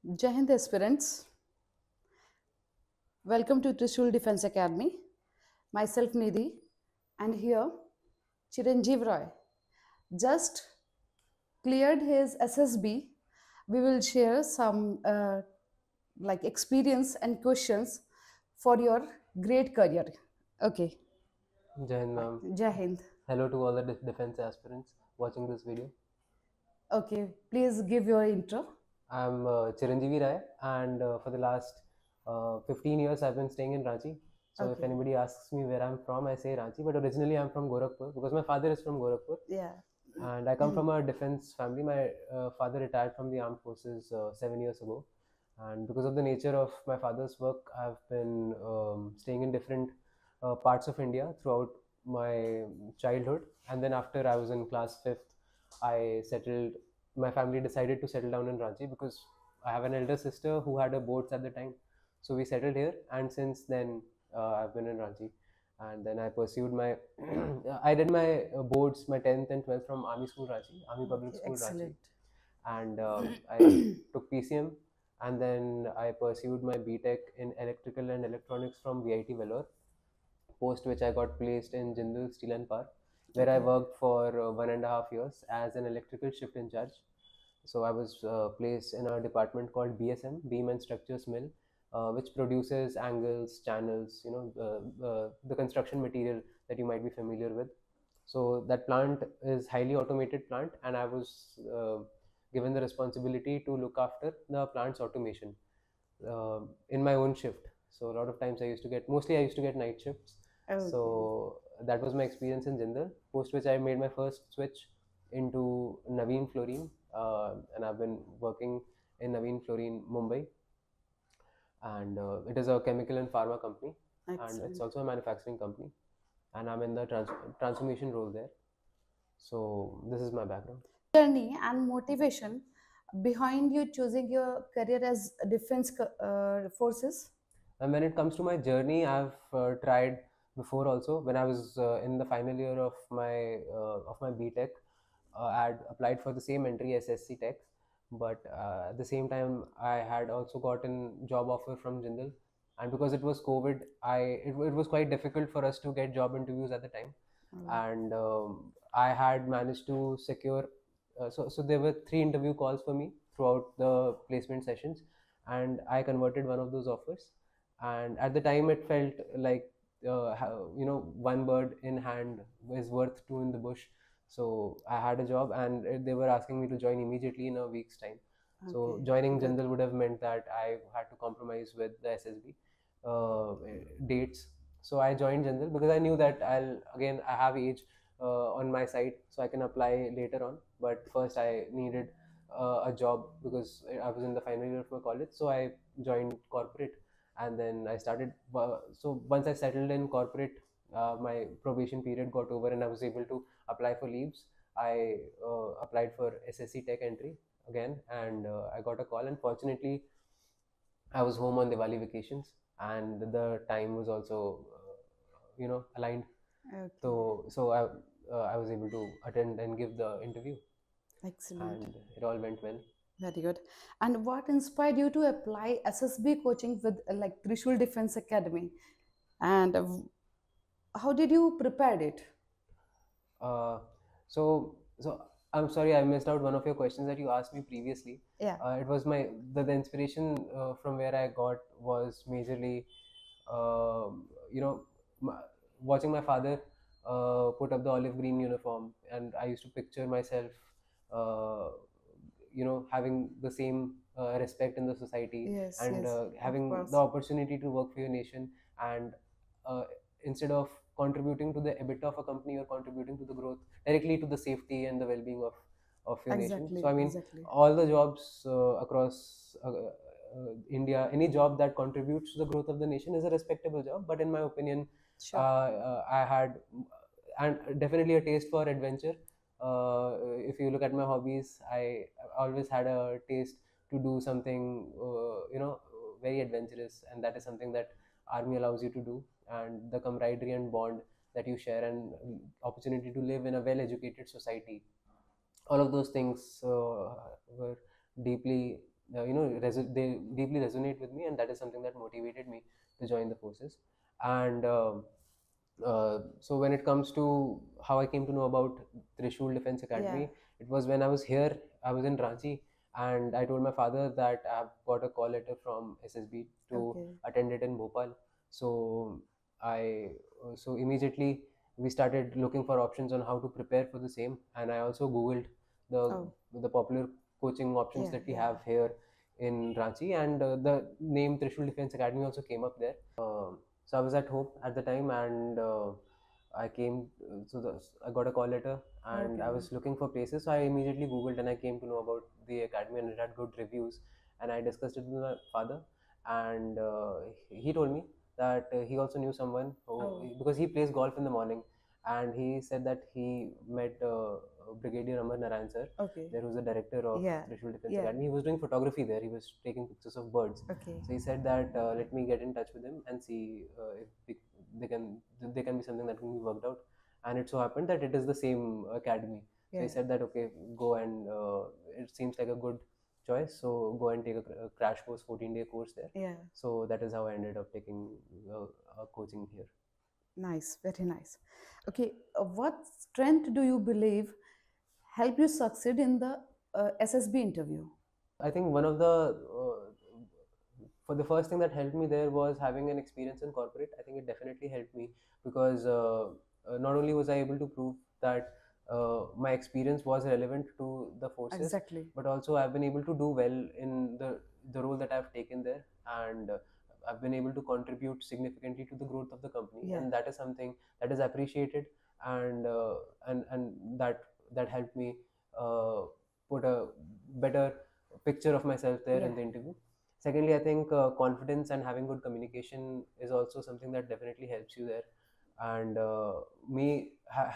Jai Hind aspirants, welcome to Trishul Defense Academy. Myself Nidhi, and here Chiranjeevi Rai just cleared his SSB. We will share some like experience and questions for your great career. Okay, Jai Hind, ma'am. Jai Hind. Hello to all the defense aspirants watching this video. Okay, please give your intro. I'm Chiranjeevi Rai, and for the last 15 years I've been staying in Ranchi. So if Okay, anybody asks me where I'm from, I say Ranchi, but originally I'm from Gorakhpur because my father is from Gorakhpur, yeah. and I come from a defense family. My father retired from the armed forces 7 years ago, and because of the nature of my father's work, I've been staying in different parts of India throughout my childhood. And then after I was in class fifth, I settled. My family decided to settle down in Ranchi because I have an elder sister who had a boats at the time, so we settled here. And since then, I've been in Ranchi. And then I pursued my I did my boards, my 10th and 12th from Army School Ranchi, Army Public Okay, School Ranchi, excellent. and I took PCM, and then I pursued my BTech in Electrical and Electronics from VIT Vellore, post which I got placed in Jindal Steel and Power, where I Okay, worked for 1.5 years as an electrical shift in charge. So I was placed in a department called BSM, Beam and Structures Mill, which produces angles, channels, the construction material that you might be familiar with. So that plant is highly automated plant, and I was given the responsibility to look after the plant's automation in my own shift. So a lot of times mostly I used to get night shifts. okay. So that was my experience in Jindal. Post which I made my first switch into Naveen Fluorine, and I've been working in Naveen Fluorine Mumbai, and it is a chemical and pharma company, and it's Excellent. also a manufacturing company, and I'm in the transformation role there. So this is my background. Journey and motivation behind you choosing your career as defense forces? And when it comes to my journey, I've tried before also. When I was in the final year of my BTech, I had applied for the same entry SSC Tech, but at the same time, I had also gotten job offer from Jindal, and because it was COVID, it was quite difficult for us to get job interviews at the time, Oh, and I had managed to secure. So there were 3 interview calls for me throughout the placement sessions, and I converted one of those offers. And at the time, it felt like one bird in hand is worth two in the bush. So I had a job, and they were asking me to join immediately in a week's time. So okay, joining good. Jindal would have meant that I had to compromise with the SSB uh, dates. So I joined Jindal because I knew that I have age on my side, so I can apply later on. But first, I needed a job because I was in the final year of my college. So I joined corporate, and then I started. So once I settled in corporate, my probation period got over, and I was able to apply for leaves. I applied for SSC Tech entry again, and I got a call. And fortunately, I was home on Diwali vacations, and the time was also, aligned. Okay, So I was able to attend and give the interview, excellent. and it all went well. Very good. And what inspired you to apply SSB coaching with like Trishul Defense Academy? And how did you prepare it? Uh, so I'm sorry, I missed out one of your questions that you asked me previously. Yeah. It was the inspiration from where I got was majorly, you know, m- watching my father put up the olive green uniform, and I used to picture myself, uh, having the same respect in the society, Yes, and yes, of having the course. opportunity to work for your nation, and uh, instead of contributing to the EBITDA of a company, or contributing to the growth directly to the safety and the well-being of your nation. So Exactly, I mean, exactly. all the jobs across India, any job that contributes to the growth of the nation is a respectable job. But in my opinion, Sure. I had and definitely a taste for adventure. If you look at my hobbies, I always had a taste to do something, very adventurous, and that is something that army allows you to do. And the camaraderie and bond that you share, and opportunity to live in a well-educated society, all of those things were deeply they deeply resonate with me, and that is something that motivated me to join the forces. And so when it comes to how I came to know about Trishul Defense Yeah. Academy, it was when I was here. I was in Ranchi, and I told my father that I've got a call letter from SSB to Okay. attend it in Bhopal. So I so immediately we started looking for options on how to prepare for the same, and I also googled the Oh. the popular coaching options Yeah. that we Yeah. have here in Ranchi, and the name Trishul Defense Academy also came up there. So I was at home at the time, and I came. I got a call letter, and I Okay. was looking for places. So I immediately googled, and I came to know about the academy, and it had good reviews. And I discussed it with my father, and he told me that he also knew someone who, Oh. because he plays golf in the morning, and he said that he met Brigadier Amar Narayan sir, Okay. there was the director of Yeah. Trishul Defense Yeah. Academy. He was doing photography there. He was taking pictures of birds. Okay. So he said that let me get in touch with him and see if they can they can be something that can be worked out. And it so happened that it is the same academy. So he Yeah. said that okay, go, and it seems like a good choice. So go and take a crash course, 14-day course there. Yeah. So that is how I ended up taking coaching here. Nice. Very nice. Okay. What strength do you believe help you succeed in the SSB interview? I think one of the for the first thing that helped me there was having an experience in corporate. I think it definitely helped me because not only was I able to prove that my experience was relevant to the forces, Exactly. but also I've been able to do well in the role that I've taken there, and I've been able to contribute significantly to the growth of the company, Yeah. and that is something that is appreciated, and that helped me uh, put a better picture of myself there Yeah. in the interview. Secondly, I think confidence and having good communication is also something that definitely helps you there. And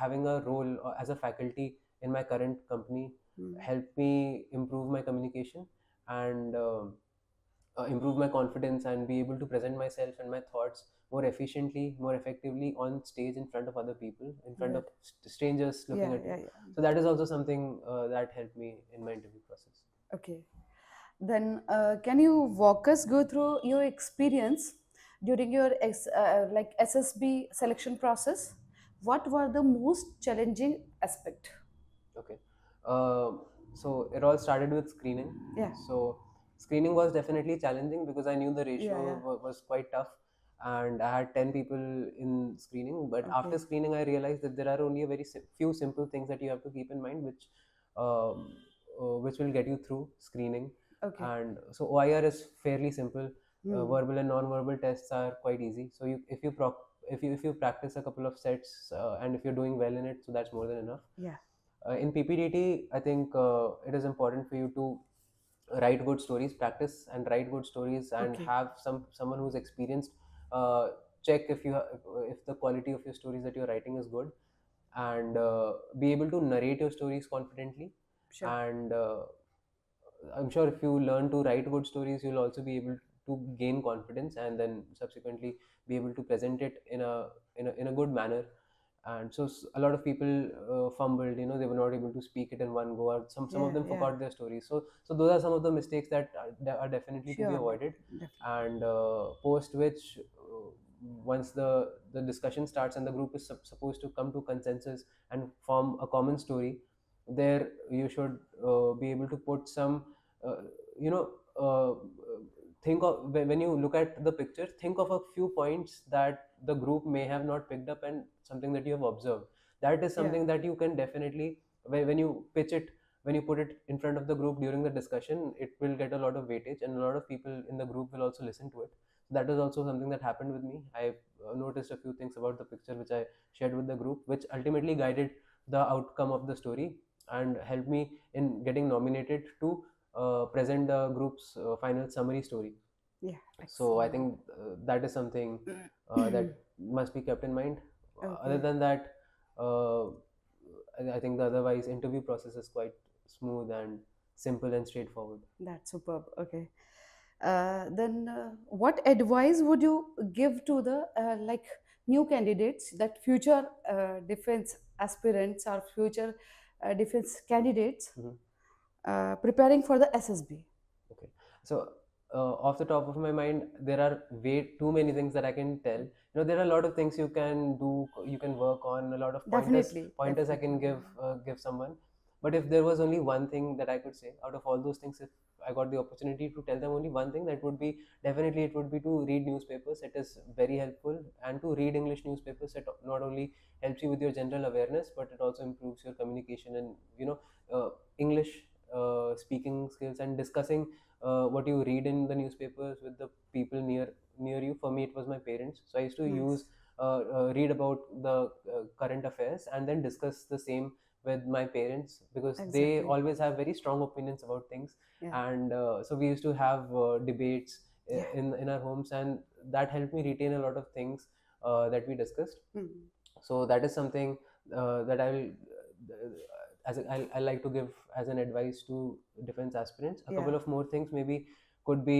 having a role as a faculty in my current company Mm. helped me improve my communication and improve my confidence and be able to present myself and my thoughts more efficiently, more effectively on stage in front of other people, in front of Good. strangers looking Yeah. at you. Yeah. Yeah. So that is also something that helped me in my interview process. Okay. Then, can you walk us go through your experience during your like SSB selection process? What were the most challenging aspect? Okay. So it all started with screening. Yeah. So screening was definitely challenging because I knew the Yeah. ratio Yeah. was quite tough, and I had 10 people in screening. But after Okay. screening, I realized that there are only a very few simple things that you have to keep in mind, um, which will get you through screening. Okay. And so OIR is fairly simple. Hmm. Verbal and non-verbal tests are quite easy. So if you practice a couple of sets and if you're doing well in it, so that's more than enough. Yeah. In PPDT, I think it is important for you to write good stories, practice and write good stories, and Okay. have someone who's experienced uh, check if the quality of your stories that you're writing is good, and be able to narrate your stories confidently. Sure. And I'm sure if you learn to write good stories, you'll also be able to gain confidence, and then subsequently be able to present it in a good manner. And so a lot of people fumbled, they were not able to speak it in one go, or some of Yeah. them Yeah. forgot their stories. So those are some of the mistakes that are definitely to be Surely. avoided. Definitely. And post which once the discussion starts and the group is supposed to come to consensus and form a common story, there you should be able to put some uh, you know uh, think of when you look at the picture, think of a few points that the group may have not picked up, and something that you have observed. That is Yeah. something that you can definitely, when you pitch it, when you put it in front of the group during the discussion, it will get a lot of weightage, and a lot of people in the group will also listen to it. So that is also something that happened with me. I noticed a few things about the picture which I shared with the group, which ultimately guided the outcome of the story and helped me in getting nominated to present the group's final summary story. Yeah. So I Excellent. think that is something that must be kept in mind. Other Okay. than that, I think the otherwise interview process is quite smooth and simple and straightforward. That's superb. Okay. Then, what advice would you give to the like new candidates, that future defense aspirants or future defense candidates Mhm. preparing for the SSB? Okay. So off the top of my mind, there are way too many things that I can tell. There are a lot of things you can do, you can work on, a lot of Definitely, pointers I can definitely. give someone. But if there was only one thing that I could say out of all those things, if I got the opportunity to tell them only one thing, that would be, definitely it would be to read newspapers. It is very helpful. And to read English newspapers, it not only helps you with your general awareness, but it also improves your communication and English speaking skills, and discussing what you read in the newspapers with the people near you. For me, it was my parents, so I used to use Nice. read about the current affairs and then discuss the same with my parents, because they Exactly. always have very strong opinions about things. Yeah. And so we used to have debates Yeah. in our homes, and that helped me retain a lot of things that we discussed. Hmm. So that is something that I will I like to give as an advice to defense aspirants. A Yeah. couple of more things maybe could be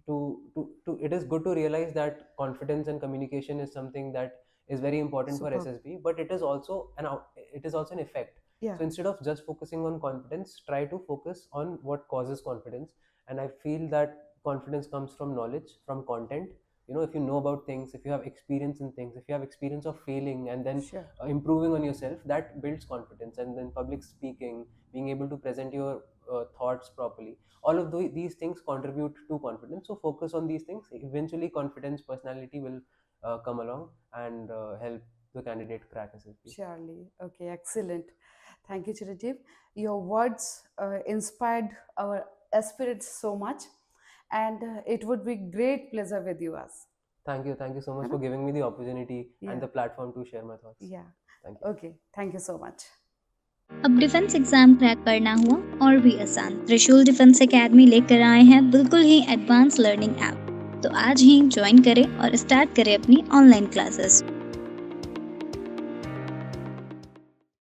to it is good to realize that confidence and communication is something that is very important for Superb. SSB, but it is also an effect. Yeah. So instead of just focusing on confidence, try to focus on what causes confidence. And I feel that confidence comes from knowledge, from content. If you know about things, if you have experience in things, if you have experience of failing and then Sure. improving on yourself, that builds confidence. And then public speaking, being able to present your thoughts properly, all of these things contribute to confidence. So focus on these things. Eventually confidence, personality will come along and help the candidate crack SSB. Surely. Okay. Excellent. Thank you, Chiranjeev. Your words inspired our spirits so much, and it would be great pleasure with you as. Thank you so है much ना? for giving me the opportunity and Yeah. the platform to share my thoughts. Yeah. Thank you. Okay. Thank you so much. अब defence exam crack करना हुआ और भी आसान। त्रिशूल defence academy लेकर आए हैं बिल्कुल ही एडवांस लर्निंग ऐप। तो आज ही ज्वाइन करें और स्टार्ट करें अपनी ऑनलाइन क्लासेस।